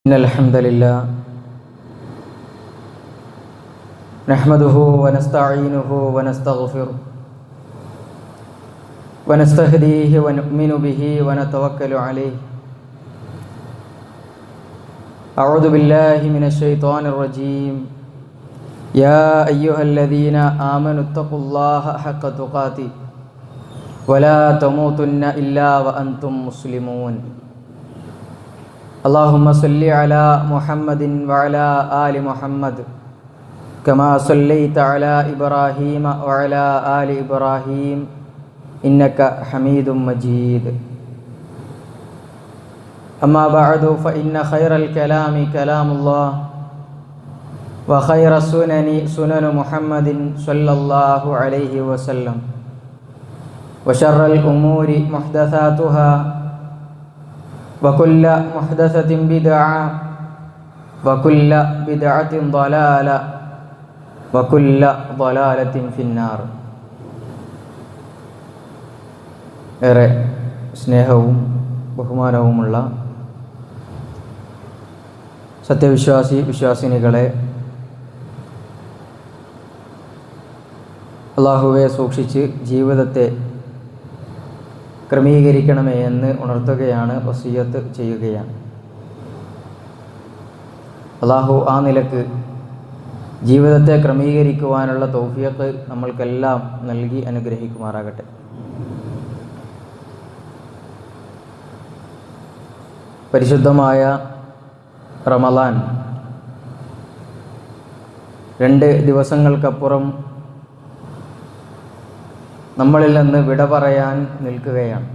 إن الحمد لله نحمده ونستعينه ونستغفره ونستهديه ونؤمن به ونتوكل عليه. أعوذ بالله من الشيطان الرجيم. يا أيها الذين آمنوا اتقوا الله حق تقاته ولا تموتن إلا وأنتم مسلمون. اللهم صل على محمد وعلى آل محمد كما صليت على إبراهيم وعلى آل إبراهيم إنك حميد مجيد. أما بعد فإن خير الكلام كلام الله وخير السنن سنن محمد صلى الله عليه وسلم وشر الأمور محدثاتها وكل محدثة بدعة وكل بدعة ضلالة وكل ضلالة في النار. ഏറെ സ്നേഹവും ബഹുമാനവുമുള്ള വിശ്വാസിനികളെ, അല്ലാഹുവെ സൂക്ഷിച്ച് ജീവിതത്തെ ക്രമീകരിക്കണമേ എന്ന് ഉണർത്തുകയാണ്, വസിയ്യത്ത് ചെയ്യുകയാണ്. അല്ലാഹു ആ നിലക്ക് ജീവിതത്തെ ക്രമീകരിക്കുവാനുള്ള തൗഫീഖ് നമ്മൾക്കെല്ലാം നൽകി അനുഗ്രഹിക്കുമാറാകട്ടെ. പരിശുദ്ധമായ റമളാൻ 2 ദിവസങ്ങൾക്കപ്പുറം നമ്മളിൽ നിന്ന് വിട പറയാൻ നിൽക്കുകയാണ്.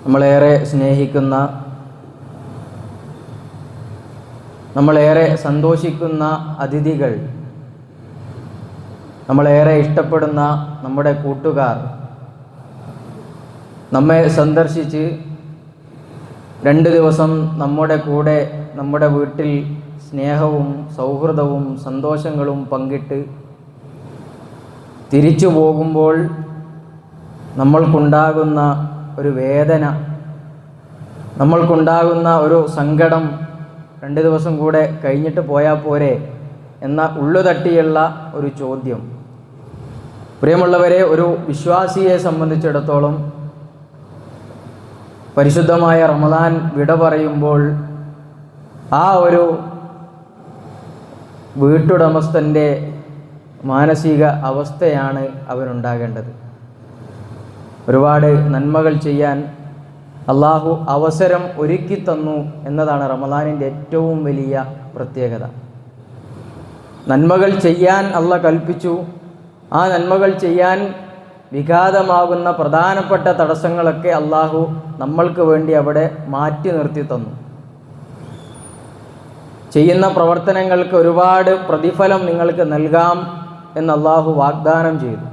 നമ്മളേറെ സ്നേഹിക്കുന്ന, നമ്മളേറെ സന്തോഷിക്കുന്ന അതിഥികൾ, നമ്മളേറെ ഇഷ്ടപ്പെടുന്ന നമ്മുടെ കൂട്ടുകാർ നമ്മെ സന്ദർശിച്ച് 2 ദിവസം നമ്മുടെ കൂടെ, നമ്മുടെ വീട്ടിൽ സ്നേഹവും സൗഹൃദവും സന്തോഷങ്ങളും പങ്കിട്ട് തിരിച്ചു പോകുമ്പോൾ നമ്മൾക്കുണ്ടാകുന്ന ഒരു വേദന, നമ്മൾക്കുണ്ടാകുന്ന ഒരു സങ്കടം, 2 ദിവസം കൂടെ കഴിഞ്ഞിട്ട് പോയാൽ പോരെ എന്ന ഉള്ളുതട്ടിയുള്ള ഒരു ചോദ്യം. പ്രിയമുള്ളവരെ, ഒരു വിശ്വാസിയെ സംബന്ധിച്ചിടത്തോളം പരിശുദ്ധമായ റമളാൻ വിട പറയുമ്പോൾ ആ ഒരു വീട്ടുടമസ്ഥൻ്റെ മാനസിക അവസ്ഥയാണ് അവനുണ്ടാകേണ്ടത്. ഒരുപാട് നന്മകൾ ചെയ്യാൻ അള്ളാഹു അവസരം ഒരുക്കി തന്നു എന്നതാണ് റമളാനിൻ്റെ ഏറ്റവും വലിയ പ്രത്യേകത. നന്മകൾ ചെയ്യാൻ അള്ളാഹ് കൽപ്പിച്ചു. ആ നന്മകൾ ചെയ്യാൻ വിഘാതമാകുന്ന പ്രധാനപ്പെട്ട തടസ്സങ്ങളൊക്കെ അള്ളാഹു നമ്മൾക്ക് വേണ്ടി അവിടെ മാറ്റി നിർത്തി തന്നു. ചെയ്യുന്ന പ്രവർത്തനങ്ങൾക്ക് ഒരുപാട് പ്രതിഫലം നിങ്ങൾക്ക് നൽകാം എന്ന് അള്ളാഹു വാഗ്ദാനം ചെയ്തു.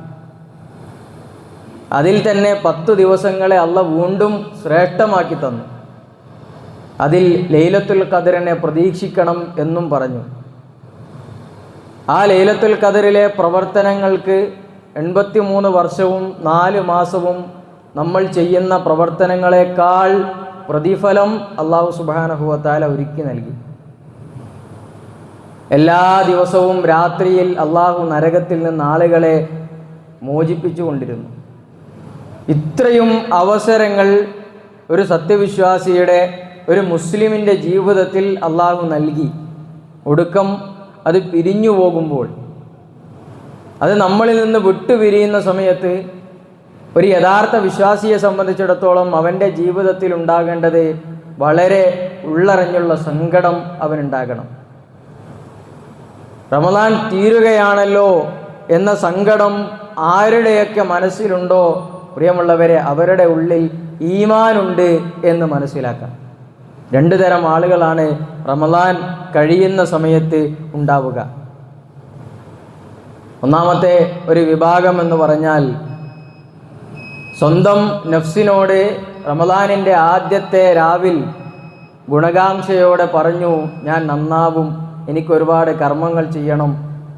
അതിൽ തന്നെ 10 ദിവസങ്ങളെ അള്ളാഹ് വീണ്ടും ശ്രേഷ്ഠമാക്കി തന്നു. അതിൽ ലൈലത്തുൽ ഖദറിനെ പ്രതീക്ഷിക്കണം എന്നും പറഞ്ഞു. ആ ലൈലത്തുൽ ഖദറിലെ പ്രവർത്തനങ്ങൾക്ക് 83 വർഷവും 4 മാസവും നമ്മൾ ചെയ്യുന്ന പ്രവർത്തനങ്ങളെക്കാൾ പ്രതിഫലം അല്ലാഹു സുബ്ഹാനഹു വ തആല ഒരുക്കി നൽകി. എല്ലാ ദിവസവും രാത്രിയിൽ അള്ളാഹു നരകത്തിൽ നിന്ന് ആളുകളെ മോചിപ്പിച്ചു കൊണ്ടിരുന്നു. ഇത്രയും അവസരങ്ങൾ ഒരു സത്യവിശ്വാസിയുടെ, ഒരു മുസ്ലിമിൻ്റെ ജീവിതത്തിൽ അള്ളാഹു നൽകി. ഒടുക്കം അത് പിരിഞ്ഞു പോകുമ്പോൾ, അത് നമ്മളിൽ നിന്ന് വിട്ടുപിരിയുന്ന സമയത്ത് ഒരു യഥാർത്ഥ വിശ്വാസിയെ സംബന്ധിച്ചിടത്തോളം അവൻ്റെ ജീവിതത്തിൽ ഉണ്ടാകേണ്ടത് വളരെ ഉള്ളറിഞ്ഞുള്ള സങ്കടം അവനുണ്ടാകണം. റമളാൻ തീരുകയാണല്ലോ എന്ന സങ്കടം ആരുടെയൊക്കെ മനസ്സിലുണ്ടോ, പ്രിയമുള്ളവരെ, അവരുടെ ഉള്ളിൽ ഈമാനുണ്ട് എന്ന് മനസ്സിലാക്കാം. 2 തരം ആളുകളാണ് റമളാൻ കഴിയുന്ന സമയത്ത് ഉണ്ടാവുക. ഒന്നാമത്തെ ഒരു വിഭാഗം എന്ന് പറഞ്ഞാൽ, സ്വന്തം നഫ്സിനോട് റമളാനിൻ്റെ ആദ്യത്തെ രാവിൽ ഗുണകാംക്ഷയോടെ പറഞ്ഞു, ഞാൻ നന്നാവും, എനിക്കൊരുപാട് കർമ്മങ്ങൾ ചെയ്യണം,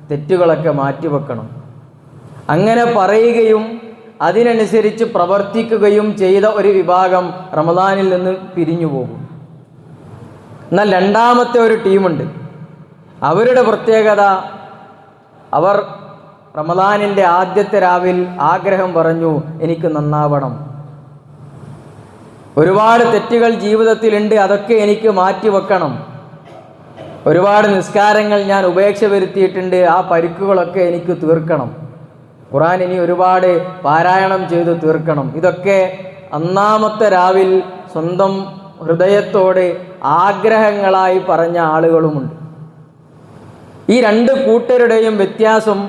തെറ്റുകളൊക്കെ മാറ്റിവെക്കണം. അങ്ങനെ പറയുകയും അതിനനുസരിച്ച് പ്രവർത്തിക്കുകയും ചെയ്ത ഒരു വിഭാഗം റമളാനിൽ നിന്ന് പിരിഞ്ഞു പോകും. എന്നാൽ രണ്ടാമത്തെ ഒരു ടീമുണ്ട്. അവരുടെ പ്രത്യേകത, അവർ റമദാനിൻ്റെ ആദ്യത്തെ രാവിൽ ആഗ്രഹം പറഞ്ഞു, എനിക്ക് നന്നാവണം, ഒരുപാട് തെറ്റുകൾ ജീവിതത്തിലുണ്ട്, അതൊക്കെ എനിക്ക് മാറ്റിവെക്കണം, ഒരുപാട് നിസ്കാരങ്ങൾ ഞാൻ ഉപേക്ഷ വരുത്തിയിട്ടുണ്ട്, ആ പരിക്കുകളൊക്കെ എനിക്ക് തീർക്കണം, ഖുർആൻ ഇനി ഒരുപാട് പാരായണം ചെയ്ത് തീർക്കണം. ഇതൊക്കെ ഒന്നാമത്തെ രാവിൽ സ്വന്തം ഹൃദയത്തോട് ആഗ്രഹങ്ങളായി പറഞ്ഞ ആളുകളുമുണ്ട്. ഈ രണ്ട് കൂട്ടരുടെയും വ്യത്യാസം,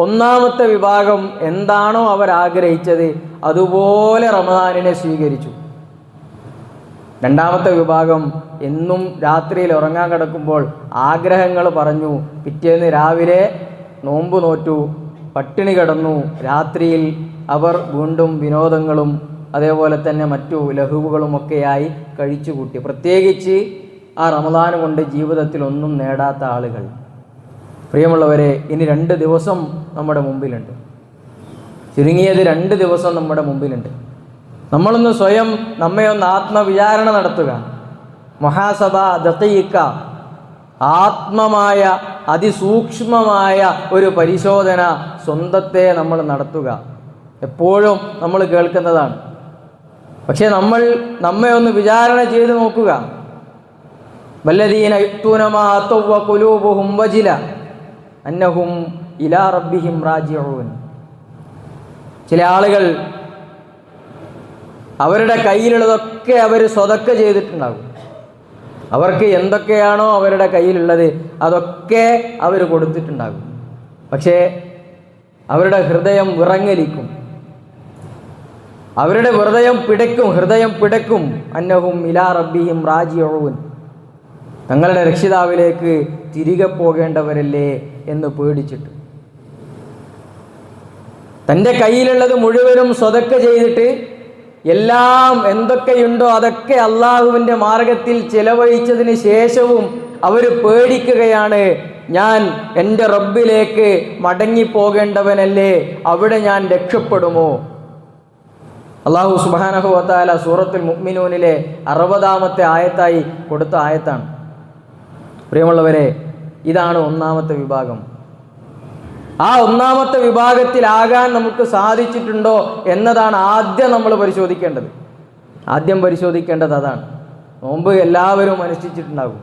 ഒന്നാമത്തെ വിഭാഗം എന്താണോ അവർ ആഗ്രഹിച്ചത് അതുപോലെ റമദാനിനെ സ്വീകരിച്ചു. രണ്ടാമത്തെ വിഭാഗം എന്നും രാത്രിയിൽ ഉറങ്ങാൻ കിടക്കുമ്പോൾ ആഗ്രഹങ്ങൾ പറഞ്ഞു, പിറ്റേന്ന് രാവിലെ നോമ്പ് നോറ്റു, പട്ടിണി കിടന്നു, രാത്രിയിൽ അവർ വീണ്ടും വിനോദങ്ങളും അതേപോലെ തന്നെ മറ്റു ലഘുവുകളുമൊക്കെയായി കഴിച്ചുകൂട്ടി. പ്രത്യേകിച്ച് ആ റമദാൻ കൊണ്ട് ജീവിതത്തിൽ ഒന്നും നേടാത്ത ആളുകൾ. പ്രിയമുള്ളവരെ, ഇനി 2 ദിവസം നമ്മുടെ മുമ്പിലുണ്ട്. ചുരുങ്ങിയത് 2 ദിവസം നമ്മുടെ മുമ്പിലുണ്ട്. നമ്മളൊന്ന് സ്വയം നമ്മെ ഒന്ന് ആത്മവിചാരണ നടത്തുക. മുഹാസബ ദഖീഖ, ആത്മമായ അതിസൂക്ഷ്മമായ ഒരു പരിശോധന സ്വന്തത്തെ നമ്മൾ നടത്തുക. എപ്പോഴും നമ്മൾ കേൾക്കുന്നതാണ്. പക്ഷേ നമ്മൾ നമ്മെ ഒന്ന് വിചാരണ ചെയ്ത് നോക്കുക. വല്ലദീന യുഅ്തൂന മാ അതൗ വ ഖുലൂബുഹും വജില അന്നഹും ഇലാ റബ്ബിഹിം റാജിഊൻ. ചില ആളുകൾ അവരുടെ കയ്യിലുള്ളതൊക്കെ അവർ സ്വതക്ക ചെയ്തിട്ടുണ്ടാകും. അവർക്ക് എന്തൊക്കെയാണോ അവരുടെ കയ്യിലുള്ളത് അതൊക്കെ അവർ കൊടുത്തിട്ടുണ്ടാകും. പക്ഷേ അവരുടെ ഹൃദയം വിറങ്ങലിക്കും, അവരുടെ ഹൃദയം പിടയ്ക്കും. അന്നഹും ഇലാ റബ്ബിഹിം റാജിഊൻ, തങ്ങളുടെ രക്ഷിതാവിലേക്ക് തിരികെ പോകേണ്ടവരല്ലേ എന്ന് പേടിച്ചിട്ട്. തൻ്റെ കയ്യിലുള്ളത് മുഴുവനും സ്വതക്ക ചെയ്തിട്ട് എല്ലാം എന്തൊക്കെയുണ്ടോ അതൊക്കെ അള്ളാഹുവിൻ്റെ മാർഗത്തിൽ ചെലവഴിച്ചതിന് ശേഷവും അവർ പേടിക്കുകയാണ്, ഞാൻ എൻ്റെ റബ്ബിലേക്ക് മടങ്ങിപ്പോകേണ്ടവനല്ലേ, അവിടെ ഞാൻ രക്ഷപ്പെടുമോ? അള്ളാഹു സുബ്ഹാനഹു വ തആല സൂറത്തുൽ മുഅ്മിനൂനിലെ 60-ാമത്തെ ആയത്തായി കൊടുത്ത ആയത്താണ്. പ്രിയമുള്ളവരെ, ഇതാണ് ഒന്നാമത്തെ വിഭാഗം. ആ ഒന്നാമത്തെ വിഭാഗത്തിലാകാൻ നമുക്ക് സാധിച്ചിട്ടുണ്ടോ എന്നതാണ് ആദ്യം നമ്മൾ പരിശോധിക്കേണ്ടത്. ആദ്യം പരിശോധിക്കേണ്ടത് അതാണ്. നോമ്പ് എല്ലാവരും അനുഷ്ഠിച്ചിട്ടുണ്ടാകും.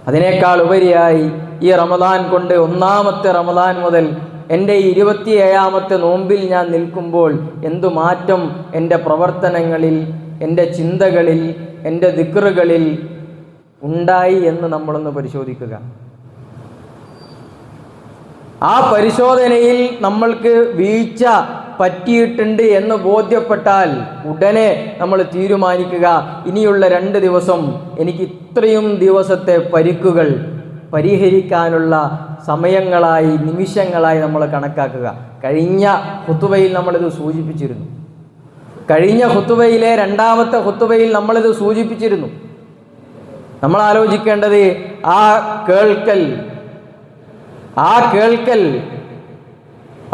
അതിനേക്കാൾ ഉപരിയായി ഈ റമദാൻ കൊണ്ട്, ഒന്നാമത്തെ റമദാൻ മുതൽ എൻ്റെ 27-ാമത്തെ നോമ്പിൽ ഞാൻ നിൽക്കുമ്പോൾ എന്തു മാറ്റം എൻ്റെ പ്രവർത്തനങ്ങളിൽ, എൻ്റെ ചിന്തകളിൽ, എൻ്റെ ദിക്റുകളിൽ ഉണ്ടായി എന്ന് നമ്മളൊന്ന് പരിശോധിക്കുക. ആ പരിശോധനയിൽ നമ്മൾക്ക് വീഴ്ച പറ്റിയിട്ടുണ്ട് എന്ന് ബോധ്യപ്പെട്ടാൽ ഉടനെ നമ്മൾ തീരുമാനിക്കുക, ഇനിയുള്ള 2 ദിവസം എനിക്ക് ഇത്രയും ദിവസത്തെ പരിക്കുകൾ പരിഹരിക്കാനുള്ള സമയങ്ങളായി, നിമിഷങ്ങളായി നമ്മൾ കണക്കാക്കുക. കഴിഞ്ഞ ഖുതുബയിൽ നമ്മളിത് സൂചിപ്പിച്ചിരുന്നു. കഴിഞ്ഞ ഖുതുബയിലെ 2-ാമത്തെ ഖുതുബയിൽ നമ്മളിത് സൂചിപ്പിച്ചിരുന്നു. നമ്മൾ ആലോചിക്കേണ്ടത് ആ കേൾക്കൽ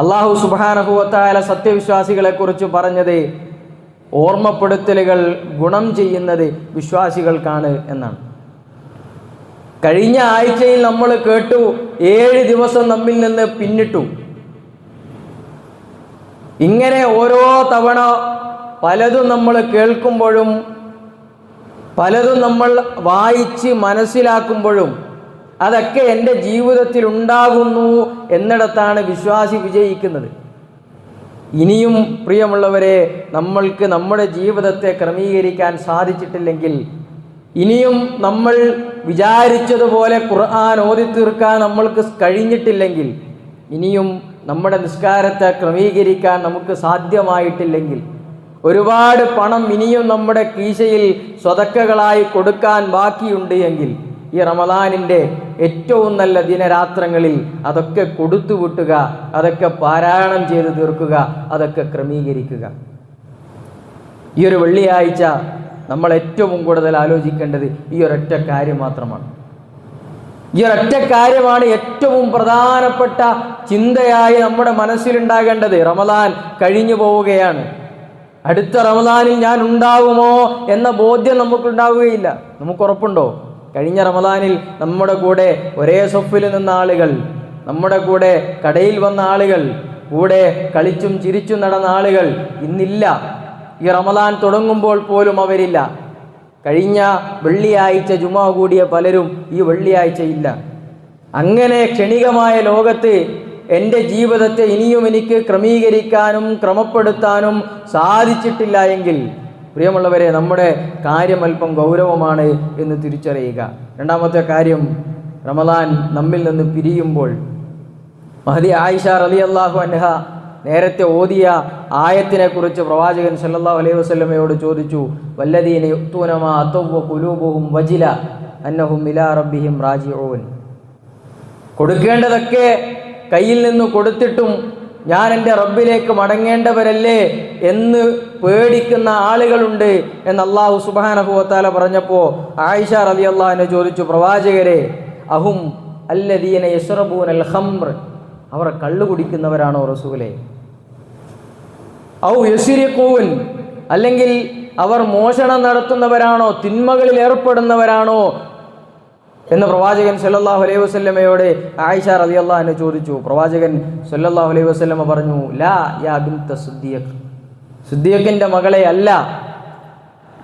അല്ലാഹു സുബ്ഹാനഹു വ തആല സത്യവിശ്വാസികളെക്കുറിച്ച് പറഞ്ഞത്, ഓർമ്മപ്പെടുത്തലുകൾ ഗുണം ചെയ്യുന്നത് വിശ്വാസികൾക്കാണ് എന്നാണ്. കഴിഞ്ഞ ആഴ്ചയിൽ നമ്മൾ കേട്ടു, 7 ദിവസം നമ്മിൽ നിന്ന് പിന്നിട്ടു. ഇങ്ങനെ ഓരോ തവണ പലതും നമ്മൾ കേൾക്കുമ്പോഴും പലതും നമ്മൾ വായിച്ച് മനസ്സിലാക്കുമ്പോഴും അതൊക്കെ എൻ്റെ ജീവിതത്തിൽ ഉണ്ടാകുന്നു എന്നിടത്താണ് വിശ്വാസി വിജയിക്കുന്നത്. ഇനിയും പ്രിയമുള്ളവരെ, നമ്മൾക്ക് നമ്മുടെ ജീവിതത്തെ ക്രമീകരിക്കാൻ സാധിച്ചിട്ടില്ലെങ്കിൽ, ഇനിയും നമ്മൾ വിചാരിച്ചതുപോലെ ഖുർആൻ ഓതി തീർക്കാൻ നമ്മൾക്ക് കഴിഞ്ഞിട്ടില്ലെങ്കിൽ, ഇനിയും നമ്മുടെ നിസ്കാരത്തെ ക്രമീകരിക്കാൻ നമുക്ക് സാധ്യമായിട്ടില്ലെങ്കിൽ, ഒരുപാട് പണം ഇനിയും നമ്മുടെ കീശയിൽ സ്വതക്കകളായി കൊടുക്കാൻ ബാക്കിയുണ്ട് എങ്കിൽ, ഈ റമദാനിൻ്റെ ഏറ്റവും നല്ല ദിനരാത്രങ്ങളിൽ അതൊക്കെ കൊടുത്തു വിട്ടുക, അതൊക്കെ പാരായണം ചെയ്ത് തീർക്കുക, അതൊക്കെ ക്രമീകരിക്കുക. ഈ ഒരു വെള്ളിയാഴ്ച നമ്മൾ ഏറ്റവും കൂടുതൽ ആലോചിക്കേണ്ടത് ഈ ഒരൊറ്റ കാര്യം മാത്രമാണ്. ഈ ഒരൊറ്റ കാര്യമാണ് ഏറ്റവും പ്രധാനപ്പെട്ട ചിന്തയായി നമ്മുടെ മനസ്സിലുണ്ടാകേണ്ടത്. റമദാൻ കഴിഞ്ഞു പോവുകയാണ്. അടുത്ത റമദാനിൽ ഞാൻ ഉണ്ടാകുമോ എന്ന ബോധ്യം നമുക്കുണ്ടാവുകയില്ല. നമുക്ക് ഉറപ്പുണ്ടോ? കഴിഞ്ഞ റമദാനിൽ നമ്മുടെ കൂടെ ഒരേ സൊഫിൽ നിന്ന ആളുകൾ, നമ്മുടെ കൂടെ കടയിൽ വന്ന ആളുകൾ, കൂടെ കളിച്ചും ചിരിച്ചും നടന്ന ആളുകൾ ഇന്നില്ല. ഈ റമദാൻ തുടങ്ങുമ്പോൾ പോലും അവരില്ല. കഴിഞ്ഞ വെള്ളിയാഴ്ച ജുമാ കൂടിയ പലരും ഈ വെള്ളിയാഴ്ച ഇല്ല. അങ്ങനെ ക്ഷണികമായ ലോകത്ത് എൻ്റെ ജീവിതത്തെ ഇനിയും എനിക്ക് ക്രമീകരിക്കാനും ക്രമപ്പെടുത്താനും സാധിച്ചിട്ടില്ല എങ്കിൽ പ്രിയമുള്ളവരെ, നമ്മുടെ കാര്യം അല്പം ഗൗരവമാണ് എന്ന് തിരിച്ചറിയുക. രണ്ടാമത്തെ കാര്യം, റമദാൻ നമ്മിൽ നിന്ന് പിരിയുമ്പോൾ മഹദി ആയിഷ റളിയല്ലാഹു അൻഹ നേരത്തെ ഓതിയ ആയത്തിനെ കുറിച്ച് പ്രവാചകൻ സല്ലല്ലാഹു അലൈഹി വസല്ലമയോട് ചോദിച്ചു. വല്ലദീന യുഅ്തൂന മാ അതൗ ഖുലൂബുഹും വജില അന്നഹും ഇലാ റബ്ബിഹിം റാജിഊൻ. കൊടുക്കേണ്ടതൊക്കെ കയ്യിൽ നിന്ന് കൊടുത്തിട്ടും ഞാൻ എൻ്റെ റബ്ബിലേക്ക് മടങ്ങേണ്ടവരല്ലേ എന്ന് പേടിക്കുന്ന ആളുകളുണ്ട് എന്ന് അല്ലാഹു സുബ്ഹാനഹു വ തആല പറഞ്ഞപ്പോൾ ആയിഷ റളിയല്ലാഹു അൻഹ ചോദിച്ചു, പ്രവാചകരെ, അഹും അല്ലദീന യശ്റബൂനൽ ഖംർ, അവർ കള്ളു കുടിക്കുന്നവരാണോ റസൂലേ? ഔ യസ്രിഖൂൻ, അല്ലെങ്കിൽ അവർ മോഷണം നടത്തുന്നവരാണോ, തിന്മകളിൽ ഏർപ്പെടുന്നവരാണോ എന്ന് പ്രവാചകൻ സല്ലല്ലാഹു അലൈഹി വസല്ലമയോട് ആയിഷ റളിയല്ലാഹു അൻഹ ചോദിച്ചു. പ്രവാചകൻ സല്ലല്ലാഹു അലൈഹി വസല്ലമ പറഞ്ഞു, ലാ യാ ബിൻത സിദ്ദീഖ്, സിദ്ദീഖിന്റെ മകളെ അല്ല,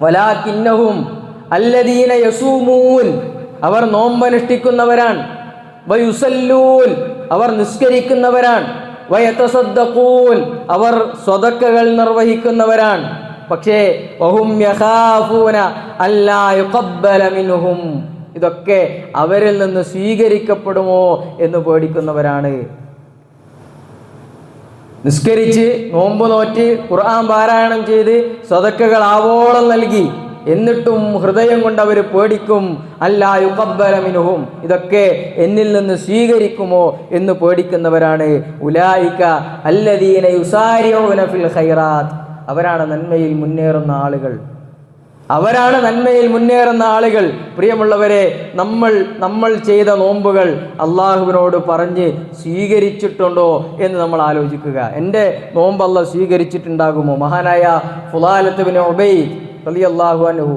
വലാകിന്നഹും അല്ലദീന യസൂമൂൻ, അവർ നോമ്പനുഷ്ഠിക്കുന്നവരാണ്, വയുസല്ലൂൻ, അവർ നിസ്കരിക്കുന്നവരാണ്, വയതസദ്ദഖൂൻ, അവർ സ്വതക്കകൾ നിർവഹിക്കുന്നവരാണ്. പക്ഷേ വഹും യഖാഫൂന അല്ലാ യുഖബ്ബല മിൻഹും, ഇതൊക്കെ അവരിൽ നിന്ന് സ്വീകരിക്കപ്പെടുമോ എന്ന് പേടിക്കുന്നവരാണ്. നിസ്കരിച്ച് നോമ്പ് നോറ്റ് ഖുർആൻ പാരായണം ചെയ്ത് സ്വതക്കകൾ ആവോളം നൽകി, എന്നിട്ടും ഹൃദയം കൊണ്ട് അവർ പേടിക്കും, അല്ലാ യുഖബ്ബല മിൻഹും, ഇതൊക്കെ എന്നിൽ നിന്ന് സ്വീകരിക്കുമോ എന്ന് പേടിക്കുന്നവരാണ്. ഉലൈക അല്ലദീന യുസാരിഊന ഫിൽ ഖൈറാത്ത്, അവരാണ് നന്മയിൽ മുന്നേറുന്ന ആളുകൾ, അവരാണ് നന്മയിൽ മുന്നേറുന്ന ആളുകൾ. പ്രിയമുള്ളവരെ, നമ്മൾ ചെയ്ത നോമ്പുകൾ അള്ളാഹുവിനോട് പറഞ്ഞ് സ്വീകരിച്ചിട്ടുണ്ടോ എന്ന് നമ്മൾ ആലോചിക്കുക. എൻ്റെ നോമ്പ് അല്ലാഹ് സ്വീകരിച്ചിട്ടുണ്ടാകുമോ? മഹാനായ ഫുളാലത്ത് ബിൻ ഉബൈദ് റളിയല്ലാഹു അൻഹു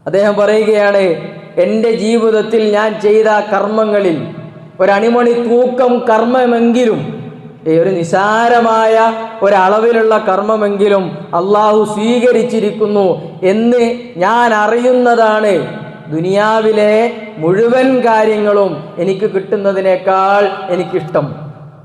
അദ്ദേഹം പറയുകയാണ്, എൻ്റെ ജീവിതത്തിൽ ഞാൻ ചെയ്ത കർമ്മങ്ങളിൽ ഒരണിമണി തൂക്കം കർമ്മമെങ്കിലും, ഒരു നിസാരമായ ഒരളവിലുള്ള കർമ്മമെങ്കിലും അള്ളാഹു സ്വീകരിച്ചിരിക്കുന്നു എന്ന് ഞാൻ അറിയുന്നതാണ് ദുനിയാവിലെ മുഴുവൻ കാര്യങ്ങളും എനിക്ക് കിട്ടുന്നതിനേക്കാൾ എനിക്കിഷ്ടം.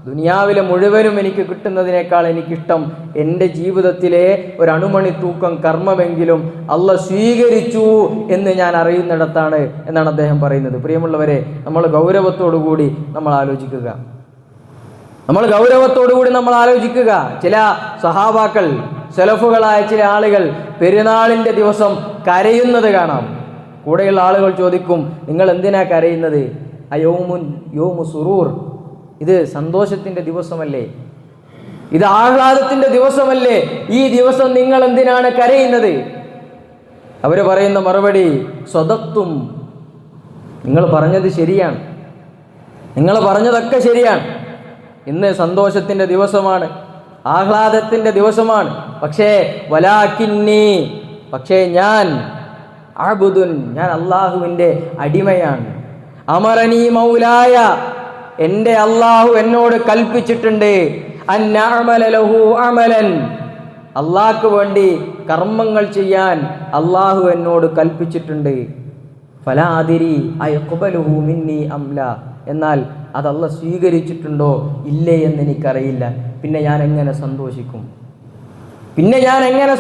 ദുനിയാവിലെ മുഴുവനും എനിക്ക് കിട്ടുന്നതിനേക്കാൾ എനിക്കിഷ്ടം എൻ്റെ ജീവിതത്തിലെ ഒരണുമണി തൂക്കം കർമ്മമെങ്കിലും അള്ളാഹ് സ്വീകരിച്ചു എന്ന് ഞാൻ അറിയുന്നിടത്താണ് എന്നാണ് അദ്ദേഹം പറയുന്നത്. പ്രിയമുള്ളവരെ, നമ്മൾ ഗൗരവത്തോടുകൂടി നമ്മൾ ആലോചിക്കുക. ചില സഹാബാക്കൾ, സലഫുകളായ ചില ആളുകൾ പെരുന്നാളിൻ്റെ ദിവസം കരയുന്നത് കാണാം. കൂടെയുള്ള ആളുകൾ ചോദിക്കും, നിങ്ങൾ എന്തിനാ കരയുന്നത്? യൗമു സുറൂർ, ഇത് സന്തോഷത്തിൻ്റെ ദിവസമല്ലേ, ഇത് ആഹ്ലാദത്തിൻ്റെ ദിവസമല്ലേ, ഈ ദിവസം നിങ്ങൾ എന്തിനാണ് കരയുന്നത്? അവർ പറയുന്ന മറുപടി, സ്വദഖ്തും, നിങ്ങൾ പറഞ്ഞത് ശരിയാണ്, നിങ്ങൾ പറഞ്ഞതൊക്കെ ശരിയാണ്. ഇന്ന് സന്തോഷത്തിൻ്റെ ദിവസമാണ്, ആഹ്ലാദത്തിൻ്റെ ദിവസമാണ്. പക്ഷേ വലാകിന്നി, പക്ഷേ ഞാൻ അബ്ദുൻ, ഞാൻ അള്ളാഹുവിൻ്റെ അടിമയാണ്. അമറനി മൗലായ, എൻ്റെ അള്ളാഹു എന്നോട് കൽപ്പിച്ചിട്ടുണ്ട്, അൻ അഅമല ലഹു അമലൻ, അള്ളാഹ്ക്ക് വേണ്ടി കർമ്മങ്ങൾ ചെയ്യാൻ അള്ളാഹു എന്നോട് കൽപ്പിച്ചിട്ടുണ്ട്. ഫലാ അദ്രി അയഖ്ബലുഹു മിന്നി അംല, എന്നാൽ അത് അള്ളാഹ് സ്വീകരിച്ചിട്ടുണ്ടോ ഇല്ലേ എന്ന് എനിക്കറിയില്ല. പിന്നെ ഞാൻ എങ്ങനെ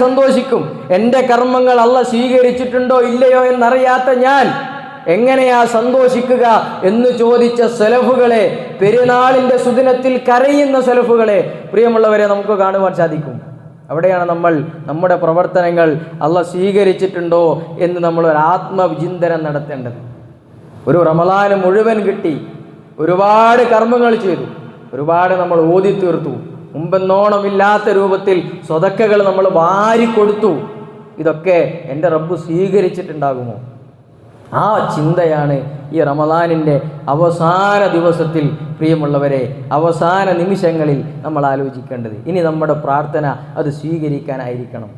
സന്തോഷിക്കും? എൻ്റെ കർമ്മങ്ങൾ അള്ളാഹ് സ്വീകരിച്ചിട്ടുണ്ടോ ഇല്ലയോ എന്നറിയാത്ത ഞാൻ എങ്ങനെയാ സന്തോഷിക്കുക എന്ന് ചോദിച്ച സലഫുകളെ, പെരുന്നാളിൻ്റെ സുദിനത്തിൽ കരയുന്ന സലഫുകളെ പ്രിയമുള്ളവരെ നമുക്ക് കാണുവാൻ സാധിക്കും. അവിടെയാണ് നമ്മൾ നമ്മുടെ പ്രവർത്തനങ്ങൾ അള്ളാഹ് സ്വീകരിച്ചിട്ടുണ്ടോ എന്ന് നമ്മൾ ഒരു ആത്മവിചിന്തനം നടത്തേണ്ടത്. ഒരു റമളാൻ മുഴുവൻ കിട്ടി, ഒരുപാട് കർമ്മങ്ങൾ ചെയ്തു, ഒരുപാട് നമ്മൾ ഓതി തീർത്തു, മുമ്പെന്നോണമില്ലാത്ത രൂപത്തിൽ സ്വതക്കകൾ നമ്മൾ വാരിക്കൊടുത്തു. ഇതൊക്കെ എൻ്റെ റബ്ബ് സ്വീകരിച്ചിട്ടുണ്ടാകുമോ? ആ ചിന്തയാണ് ഈ റമളാനിൻ്റെ അവസാന ദിവസത്തിൽ പ്രിയമുള്ളവരെ അവസാന നിമിഷങ്ങളിൽ നമ്മൾ ആലോചിക്കേണ്ടത്. ഇനി നമ്മുടെ പ്രാർത്ഥന അത് സ്വീകരിക്കാനായിരിക്കണം.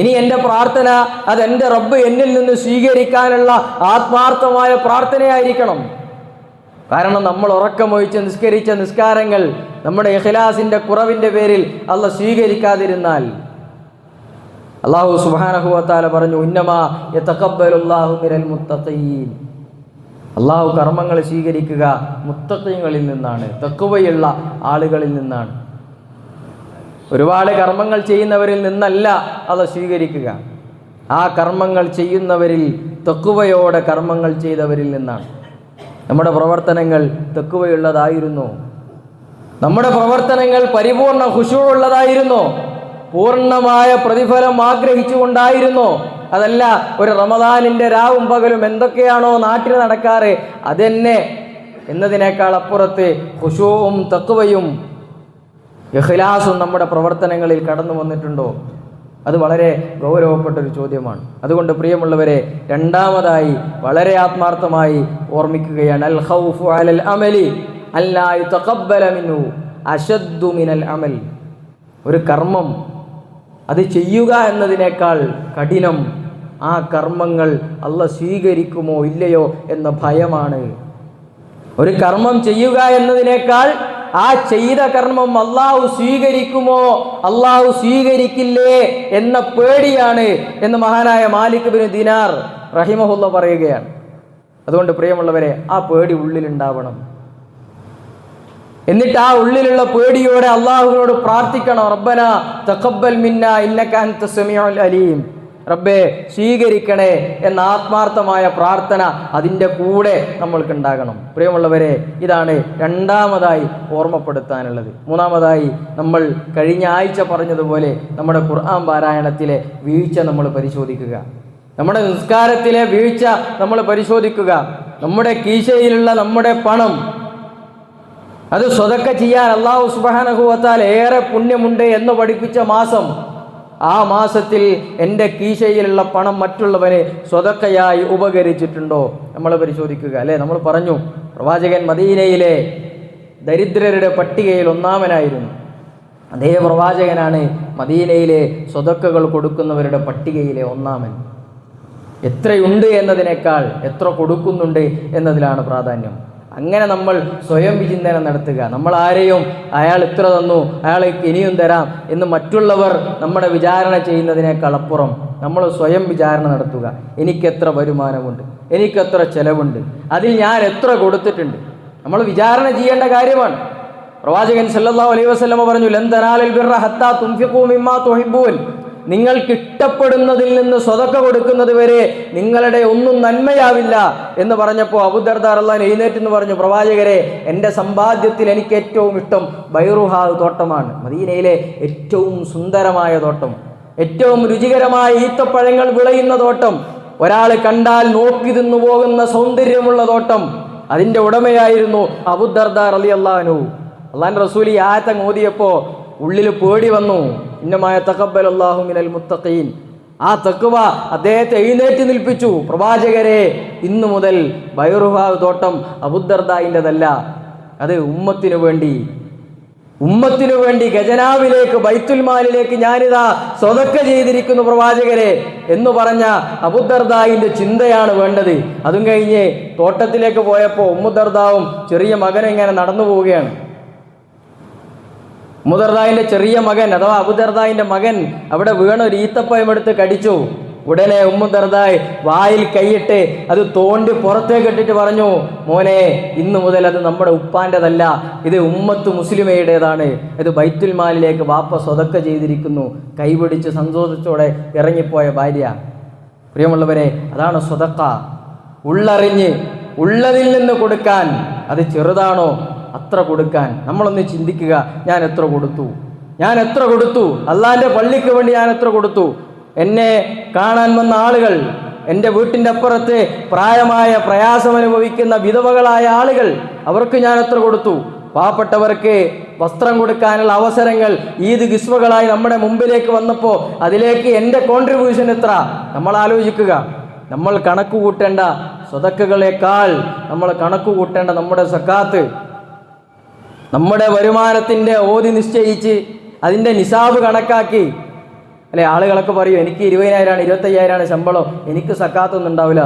ഇനി എൻ്റെ പ്രാർത്ഥന അത് എൻ്റെ റബ്ബ് എന്നിൽ നിന്ന് സ്വീകരിക്കാനുള്ള ആത്മാർത്ഥമായ പ്രാർത്ഥനയായിരിക്കണം. കാരണം നമ്മൾ ഉറക്കമൊഴിച്ച് നിസ്കരിച്ച നിസ്കാരങ്ങൾ നമ്മുടെ ഇഖ്ലാസിൻ്റെ കുറവിൻ്റെ പേരിൽ അല്ലാഹ് സ്വീകരിക്കാതിരുന്നാൽ, അല്ലാഹു സുബ്ഹാനഹു വ തആല പറഞ്ഞു, ഇന്നമാ യതഖബ്ബലുല്ലാഹു മിനൽ മുത്തഖീൻ. അല്ലാഹു കർമ്മങ്ങൾ സ്വീകരിക്കുക മുത്തഖീങ്ങളിൽ നിന്നാണ്, തഖ്വയുള്ള ആളുകളിൽ നിന്നാണ്. ഒരുപാട് കർമ്മങ്ങൾ ചെയ്യുന്നവരിൽ നിന്നല്ല അല്ലാഹു സ്വീകരിക്കുക. ആ കർമ്മങ്ങൾ ചെയ്യുന്നവരിൽ തഖ്വയോടെ കർമ്മങ്ങൾ ചെയ്തവരിൽ നിന്നാണ്. നമ്മുടെ പ്രവർത്തനങ്ങൾ തഖ്വയുള്ളതായിരുന്നു? നമ്മുടെ പ്രവർത്തനങ്ങൾ പരിപൂർണ ഖുശൂഉള്ളതായിരുന്നു? പൂർണ്ണമായ പ്രതിഫലം ആഗ്രഹിച്ചുകൊണ്ടായിരുന്നു? അതല്ല ഒരു റമദാനിൻ്റെ രാവും പകലും എന്തൊക്കെയാണോ നാട്ടിൽ നടക്കാറ് അതെന്നെ എന്നതിനേക്കാൾ അപ്പുറത്ത് ഖുശൂഉം തഖ്വയും ഇഖ്ലാസും നമ്മുടെ പ്രവർത്തനങ്ങളിൽ കടന്നു വന്നിട്ടുണ്ടോ? അത് വളരെ ഗൗരവപ്പെട്ടൊരു ചോദ്യമാണ്. അതുകൊണ്ട് പ്രിയമുള്ളവരെ, രണ്ടാമതായി വളരെ ആത്മാർത്ഥമായി ഓർമ്മിക്കുകയാണ്, അൽ ഖൗഫു അലൽ അമലി അല്ലാ യുതഖബ്ബല മിൻഹു അശദ്ദു മിനൽ അമൽ. ഒരു കർമ്മം അത് ചെയ്യുക എന്നതിനേക്കാൾ കഠിനം ആ കർമ്മങ്ങൾ അല്ലാഹ് സ്വീകരിക്കുമോ ഇല്ലയോ എന്ന ഭയമാണ്. ഒരു കർമ്മം ചെയ്യുക എന്നതിനേക്കാൾ ആ ചെയ്ത കർമ്മം അല്ലാഹു സ്വീകരിക്കുമോ അല്ലാഹു സ്വീകരിക്കില്ലേ എന്ന പേടിയാണ് എന്ന് മഹാനായ മാലിക് ബിൻ ദിനാർ റഹിമഹുല്ലാഹ് പറയുകയാണ്. അതുകൊണ്ട് പ്രിയമുള്ളവരെ, ആ പേടി ഉള്ളിലുണ്ടാവണം. എന്നിട്ട് ആ ഉള്ളിലുള്ള പേടിയോടെ അള്ളാഹുവിനോട് പ്രാർത്ഥിക്കണം, റബ്ബന തഖബ്ബൽ മിന്നാ ഇന്നക അൻത സമീഉൽ അലീം. റബ്ബേ സ്വീകരിക്കണേ എന്ന ആത്മാർത്ഥമായ പ്രാർത്ഥന അതിൻ്റെ കൂടെ നമ്മൾക്കുണ്ടാകണം. പ്രിയമുള്ളവരെ, ഇതാണ് രണ്ടാമതായി ഓർമ്മപ്പെടുത്താനുള്ളത്. മൂന്നാമതായി, നമ്മൾ കഴിഞ്ഞ ആഴ്ച പറഞ്ഞതുപോലെ നമ്മുടെ ഖുർആൻ പാരായണത്തിലെ വീഴ്ച നമ്മൾ പരിശോധിക്കുക. നമ്മുടെ നിസ്കാരത്തിലെ വീഴ്ച നമ്മൾ പരിശോധിക്കുക. നമ്മുടെ കീശയിലുള്ള നമ്മുടെ പണം അത് സ്വതക്ക ചെയ്യാൻ അല്ലാഹു സുബ്ഹാനഹു വ തആല ഏറെ പുണ്യമുണ്ട് എന്ന് പഠിപ്പിച്ച മാസം, ആ മാസത്തിൽ എൻ്റെ കീശയിലുള്ള പണം മറ്റുള്ളവന് സ്വതക്കയായി ഉപകരിച്ചിട്ടുണ്ടോ നമ്മൾ പരിശോധിക്കുക. അല്ലേ, നമ്മൾ പറഞ്ഞു പ്രവാചകൻ മദീനയിലെ ദരിദ്രരുടെ പട്ടികയിൽ ഒന്നാമനായിരുന്നു. അതേ പ്രവാചകനാണ് മദീനയിലെ സ്വതക്കകൾ കൊടുക്കുന്നവരുടെ പട്ടികയിലെ ഒന്നാമൻ. എത്രയുണ്ട് എന്നതിനേക്കാൾ എത്ര കൊടുക്കുന്നുണ്ട് എന്നതിലാണ് പ്രാധാന്യം. അങ്ങനെ നമ്മൾ സ്വയം വിചിന്തനം നടത്തുക. നമ്മൾ ആരെയും അയാൾ ഇത്ര തന്നു, അയാൾക്ക് ഇനിയും തരാം എന്ന് മറ്റുള്ളവർ നമ്മുടെ വിചാരണ ചെയ്യുന്നതിനേക്കാൾ അപ്പുറം നമ്മൾ സ്വയം വിചാരണ നടത്തുക. എനിക്കെത്ര വരുമാനമുണ്ട്, എനിക്കെത്ര ചെലവുണ്ട്, അതിൽ ഞാൻ എത്ര കൊടുത്തിട്ടുണ്ട്, നമ്മൾ വിചാരണ ചെയ്യേണ്ട കാര്യമാണ്. പ്രവാചകൻ സല്ലല്ലാഹു അലൈഹി വസല്ലം പറഞ്ഞു, ലൻ തനാലുൽ ബിർറ ഹത്താ തുൻഫിഖൂ മിമ്മാ തുഹിബ്ബൂൻ. നിങ്ങൾക്ക് ഇഷ്ടപ്പെടുന്നതിൽ നിന്ന് സ്വതക്ക കൊടുക്കുന്നത് വരെ നിങ്ങളുടെ ഒന്നും നന്മയാവില്ല എന്ന് പറഞ്ഞപ്പോൾ അബൂദർദാ റളിയല്ലാഹു അൻഹു എഴുന്നേറ്റ് പറഞ്ഞു, പ്രവാചകരെ, എൻ്റെ സമ്പാദ്യത്തിൽ എനിക്ക് ഏറ്റവും ഇഷ്ടം ബൈറുഹാ തോട്ടമാണ്. മദീനയിലെ ഏറ്റവും സുന്ദരമായ തോട്ടം, ഏറ്റവും രുചികരമായ ഈത്തപ്പഴങ്ങൾ വിളയുന്ന തോട്ടം, ഒരാൾ കണ്ടാൽ നോക്കി തിന്നു പോകുന്ന സൗന്ദര്യമുള്ള തോട്ടം, അതിൻ്റെ ഉടമയായിരുന്നു അബൂദർദാ റളിയല്ലാഹു അൻഹു. അല്ലാഹുവിൻ്റെ റസൂൽ ഈ ആയത്ത് ഓതിയപ്പോൾ ഉള്ളിൽ പേടി വന്നു. ഇന്നമായ തഖബ്ബലല്ലാഹു മിനൽ മുത്തഖീൻ. ആ തഖ്വ അദ്ദേഹത്തെ എഴുന്നേറ്റ് നിൽപ്പിച്ചു. പ്രവാചകരെ, ഇന്നു മുതൽ ബൈറുഹാ തോട്ടം അബൂദർദായിൻ്റെതല്ല, അത് ഉമ്മത്തിനു വേണ്ടി ഖജനാവിലേക്ക് ബൈത്തുൽ മാലിലേക്ക് ഞാനിതാ സ്വതക്ക ചെയ്തിരിക്കുന്നു പ്രവാചകരെ എന്ന് പറഞ്ഞ അബൂദർദായിൻ്റെ ചിന്തയാണ് വേണ്ടത്. അതും കഴിഞ്ഞ് തോട്ടത്തിലേക്ക് പോയപ്പോൾ ഉമ്മുദർദാവും ചെറിയ മകനും ഇങ്ങനെ നടന്നു പോവുകയാണ്. ഉമ്മുദർദായിൻ്റെ ചെറിയ മകൻ അഥവാ അബൂദർദായിൻ്റെ മകൻ അവിടെ വീണ ഒരു ഈത്തപ്പഴം എടുത്ത് കടിച്ചു. ഉടനെ ഉമ്മുദർദായ് വായിൽ കൈയിട്ട് അത് തോണ്ടി പുറത്തേക്ക് ഇട്ടിട്ട് പറഞ്ഞു, മോനെ, ഇന്നു മുതൽ അത് നമ്മുടെ ഉപ്പാൻ്റെതല്ല, ഇത് ഉമ്മത്ത് മുസ്ലിമയുടേതാണ്, ഇത് ബൈത്തുൽ മാലിലേക്ക് വാപ്പ സ്വതക്ക ചെയ്തിരിക്കുന്നു. കൈപിടിച്ച് സന്തോഷത്തോടെ ഇറങ്ങിപ്പോയ ഭാര്യ. പ്രിയമുള്ളവരെ, അതാണ് സ്വതക്ക. ഉള്ളറിഞ്ഞ് ഉള്ളതിൽ നിന്ന് കൊടുക്കാൻ. അത് ചെറുതാണോ അത്ര കൊടുക്കാൻ. നമ്മളൊന്ന് ചിന്തിക്കുക, ഞാൻ എത്ര കൊടുത്തു, അള്ളാഹിൻ്റെ പള്ളിക്ക് വേണ്ടി ഞാൻ എത്ര കൊടുത്തു. എന്നെ കാണാൻ വന്ന ആളുകൾ, എൻ്റെ വീട്ടിൻ്റെ അപ്പുറത്ത് പ്രായമായ പ്രയാസമനുഭവിക്കുന്ന വിധവകളായ ആളുകൾ, അവർക്ക് ഞാൻ എത്ര കൊടുത്തു. പാവപ്പെട്ടവർക്ക് വസ്ത്രം കൊടുക്കാനുള്ള അവസരങ്ങൾ ഈദ് ഗിസ്വകളായി നമ്മുടെ മുമ്പിലേക്ക് വന്നപ്പോൾ അതിലേക്ക് എൻ്റെ കോൺട്രിബ്യൂഷൻ എത്ര നമ്മൾ ആലോചിക്കുക. നമ്മൾ കണക്ക് കൂട്ടേണ്ട സ്വതക്കകളേക്കാൾ നമ്മൾ കണക്ക് കൂട്ടേണ്ട നമ്മുടെ സക്കാത്ത്. നമ്മുടെ വരുമാനത്തിൻ്റെ ഓതി നിശ്ചയിച്ച് അതിൻ്റെ നിസാബ് കണക്കാക്കി, അല്ലെ? ആളുകളൊക്കെ പറയും എനിക്ക് 20,000 25,000 ശമ്പളം, എനിക്ക് സക്കാത്തൊന്നും ഉണ്ടാവില്ല.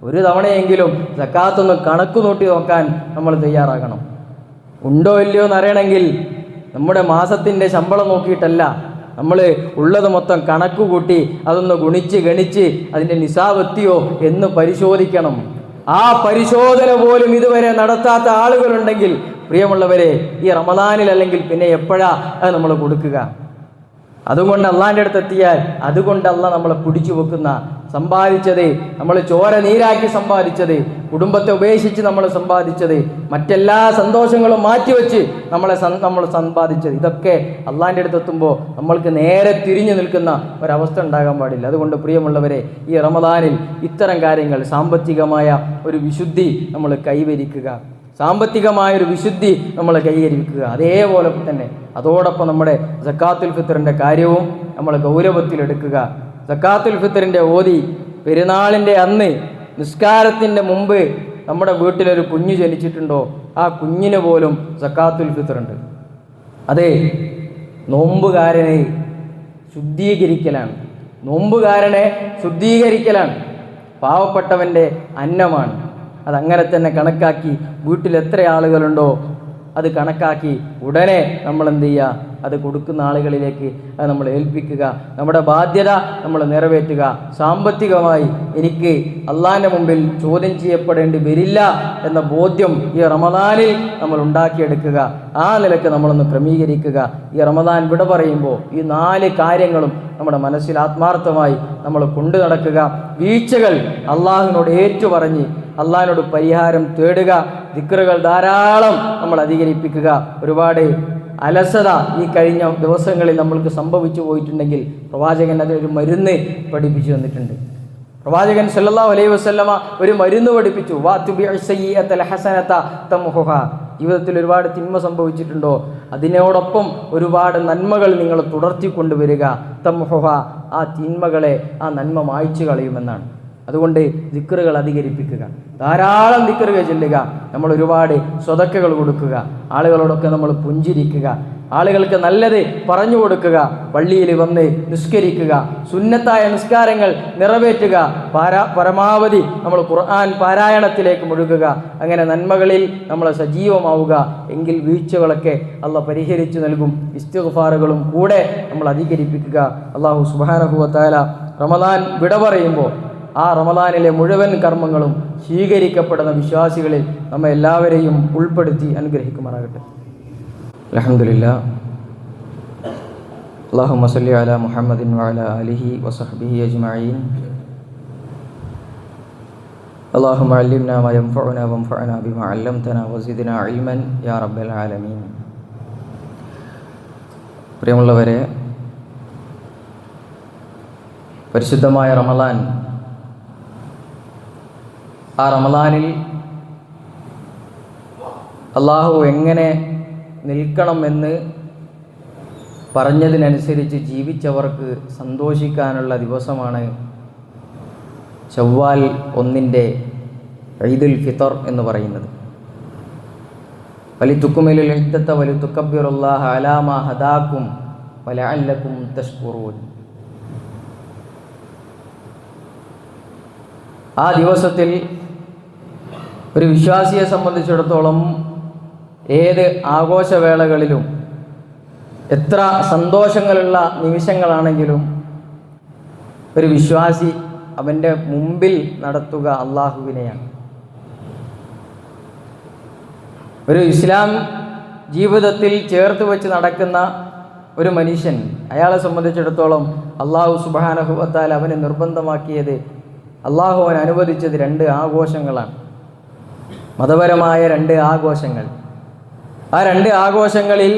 ഒരു തവണയെങ്കിലും സക്കാത്തൊന്ന് കണക്ക് നോട്ടി നോക്കാൻ നമ്മൾ തയ്യാറാകണം. ഉണ്ടോ ഇല്ലയോ എന്നറിയണമെങ്കിൽ നമ്മുടെ മാസത്തിൻ്റെ ശമ്പളം നോക്കിയിട്ടല്ല, നമ്മൾ ഉള്ളത് മൊത്തം കണക്ക് കൂട്ടി അതൊന്ന് ഗുണിച്ച് ഗണിച്ച് അതിൻ്റെ നിസാബ് എത്തിയോ എന്ന് പരിശോധിക്കണം. ആ പരിശോധന പോലും ഇതുവരെ നടത്താത്ത ആളുകളുണ്ടെങ്കിൽ പ്രിയമുള്ളവരെ, ഈ റമദാനിൽ അല്ലെങ്കിൽ പിന്നെ എപ്പോഴാ അത് നമ്മൾ കൊടുക്കുക? അതുകൊണ്ട് അള്ളാൻ്റെ അടുത്ത് എത്തിയാൽ അതുകൊണ്ട് അള്ളാഹ് നമ്മളെ പിടിച്ചു വെക്കുന്ന, സമ്പാദിച്ചത് നമ്മൾ ചോര നീരാക്കി സമ്പാദിച്ചത്, കുടുംബത്തെ ഉപേക്ഷിച്ച് നമ്മൾ സമ്പാദിച്ചത്, മറ്റെല്ലാ സന്തോഷങ്ങളും മാറ്റിവെച്ച് നമ്മൾ സമ്പാദിച്ചത്, ഇതൊക്കെ അള്ളാൻ്റെ അടുത്ത് എത്തുമ്പോൾ നമ്മൾക്ക് നേരെ തിരിഞ്ഞു നിൽക്കുന്ന ഒരവസ്ഥ ഉണ്ടാകാൻ പാടില്ല. അതുകൊണ്ട് പ്രിയമുള്ളവരെ, ഈ റമദാനിൽ ഇത്തരം കാര്യങ്ങൾ, സാമ്പത്തികമായ ഒരു വിശുദ്ധി നമ്മൾ കൈവരിക്കുക, സാമ്പത്തികമായൊരു വിശുദ്ധി നമ്മൾ കൈവരിക്കുക. അതേപോലെ തന്നെ അതോടൊപ്പം നമ്മുടെ സക്കാത്തുൽ ഫിത്തറിൻ്റെ കാര്യവും നമ്മൾ ഗൗരവത്തിലെടുക്കുക. സക്കാത്തുൽ ഫിത്തറിൻ്റെ ഓതി പെരുന്നാളിൻ്റെ അന്ന് നിസ്കാരത്തിൻ്റെ മുമ്പ് നമ്മുടെ വീട്ടിലൊരു കുഞ്ഞ് ജനിച്ചിട്ടുണ്ടോ, ആ കുഞ്ഞിന് പോലും സക്കാത്തുൽ ഫിത്തറുണ്ട്. അതെ, നോമ്പുകാരനെ ശുദ്ധീകരിക്കലാണ്, നോമ്പുകാരനെ ശുദ്ധീകരിക്കലാണ്, പാവപ്പെട്ടവൻ്റെ അന്നമാണ്. അതങ്ങനെ തന്നെ കണക്കാക്കി വീട്ടിൽ എത്ര ആളുകളുണ്ടോ അത് കണക്കാക്കി ഉടനെ നമ്മൾ എന്ത് ചെയ്യുക, അത് കൊടുക്കുന്ന ആളുകളിലേക്ക് അത് നമ്മൾ ഏൽപ്പിക്കുക. നമ്മുടെ ബാധ്യത നമ്മൾ നിറവേറ്റുക. സാമ്പത്തികമായി എനിക്ക് അള്ളാഹിൻ്റെ മുമ്പിൽ ചോദ്യം ചെയ്യപ്പെടേണ്ടി വരില്ല എന്ന ബോധ്യം ഈ റമദാനിൽ നമ്മൾ ഉണ്ടാക്കിയെടുക്കുക. ആ നിലക്ക് നമ്മളൊന്ന് ക്രമീകരിക്കുക. ഈ റമദാൻ വിട പറയുമ്പോൾ ഈ 4 കാര്യങ്ങളും നമ്മുടെ മനസ്സിൽ ആത്മാർത്ഥമായി നമ്മൾ കൊണ്ടു നടക്കുക. വീഴ്ചകൾ അള്ളാഹുവിനോട് ഏറ്റുപറഞ്ഞ് അള്ളാഹിനോട് പരിഹാരം തേടുക. ദിക്റുകൾ ധാരാളം നമ്മൾ അധികരിപ്പിക്കുക. ഒരുപാട് അലസത ഈ കഴിഞ്ഞ ദിവസങ്ങളിൽ നമ്മൾക്ക് സംഭവിച്ചു പോയിട്ടുണ്ടെങ്കിൽ പ്രവാചകൻ അതിനൊരു മരുന്ന് പഠിപ്പിച്ചു തന്നിട്ടുണ്ട്. പ്രവാചകൻ സല്ലല്ലാഹു അലൈഹി വസല്ലമ ഒരു മരുന്ന് പഠിപ്പിച്ചു. ജീവിതത്തിൽ ഒരുപാട് തിന്മ സംഭവിച്ചിട്ടുണ്ടോ, അതിനോടൊപ്പം ഒരുപാട് നന്മകൾ നിങ്ങൾ തുടർത്തിക്കൊണ്ടുവരിക. തംഹുഹ, ആ തിന്മകളെ ആ നന്മ മായ്ച്ചു കളയുമെന്നാണ്. അതുകൊണ്ട് ദിക്റുകൾ അധികരിപ്പിക്കുക, ധാരാളം ദിക്റുകൾ ചൊല്ലുക, നമ്മൾ ഒരുപാട് സ്വതക്കകൾ കൊടുക്കുക, ആളുകളോടൊക്കെ നമ്മൾ പുഞ്ചിരിക്കുക, ആളുകൾക്ക് നല്ലത് പറഞ്ഞു കൊടുക്കുക, പള്ളിയിൽ വന്ന് നിസ്കരിക്കുക, സുന്നത്തായ നിസ്കാരങ്ങൾ നിറവേറ്റുക, പരമാവധി നമ്മൾ ഖുർആൻ പാരായണത്തിലേക്ക് മുഴുകുക. അങ്ങനെ നന്മകളിൽ നമ്മൾ സജീവമാവുക. എങ്കിൽ വീഴ്ചകളൊക്കെ അള്ളാഹ് പരിഹരിച്ചു നൽകും. ഇസ്തിഗ്ഫാറുകളും കൂടെ നമ്മൾ അധികരിപ്പിക്കുക. അള്ളാഹു സുബ്ഹാനഹു വ തആല റമദാൻ വിട പറയുമ്പോൾ ആ റമദാനിലെ മുഴുവൻ കർമ്മങ്ങളും സ്വീകരിക്കപ്പെടുന്ന വിശ്വാസികളിൽ നമ്മെ എല്ലാവരെയും ഉൾപ്പെടുത്തി അനുഗ്രഹിക്കുമാറാകട്ടെ. അൽഹംദുലില്ലാഹ്. അല്ലാഹുമ്മ സ്വല്ലി അലാ മുഹമ്മദിൻ വഅലാ ആലിഹി വസഹ്ബിഹി അജ്മഈൻ. അല്ലാഹുമ്മ അല്ലിംനാ മാ യൻഫഉനാ വൻഫഅനാ ബിമാ അല്ലംതനാ വസിദ്നാ ഇൽമൻ യാ റബ്ബൽ ആലമീൻ. പ്രിയമുള്ളവരെ, പരിശുദ്ധമായ റമദാൻ, ആ റമദാനിൽ അള്ളാഹു എങ്ങനെ നിൽക്കണമെന്ന് പറഞ്ഞതിനനുസരിച്ച് ജീവിച്ചവർക്ക് സന്തോഷിക്കാനുള്ള ദിവസമാണ് ശവ്വാൽ 1 ഈദുൽ ഫിത്തർ എന്ന് പറയുന്നത്. വലിതുക്മിലുൽ ഇദ്ദത വലിതുകബ്ബിറുല്ലാഹ അലാ മാ ഹദാകും വലഅല്ലകും തഷ്കുറൂൻ. ആ ദിവസത്തിൽ ഒരു വിശ്വാസിയെ സംബന്ധിച്ചിടത്തോളം ഏത് ആഘോഷവേളകളിലും എത്ര സന്തോഷങ്ങളുള്ള നിമിഷങ്ങളാണെങ്കിലും ഒരു വിശ്വാസി അവൻ്റെ മുമ്പിൽ നടത്തുക അള്ളാഹുവിനെയാണ്. ഒരു ഇസ്ലാം ജീവിതത്തിൽ ചേർത്ത് വെച്ച് നടക്കുന്ന ഒരു മനുഷ്യൻ, അയാളെ സംബന്ധിച്ചിടത്തോളം അള്ളാഹു സുബ്ഹാനഹു വ തആല അവന് നിർബന്ധമാക്കിയത്, അള്ളാഹു അവൻ അനുവദിച്ചത് 2 ആഘോഷങ്ങളാണ്, മതപരമായ 2 ആഘോഷങ്ങൾ. ആ 2 ആഘോഷങ്ങളിൽ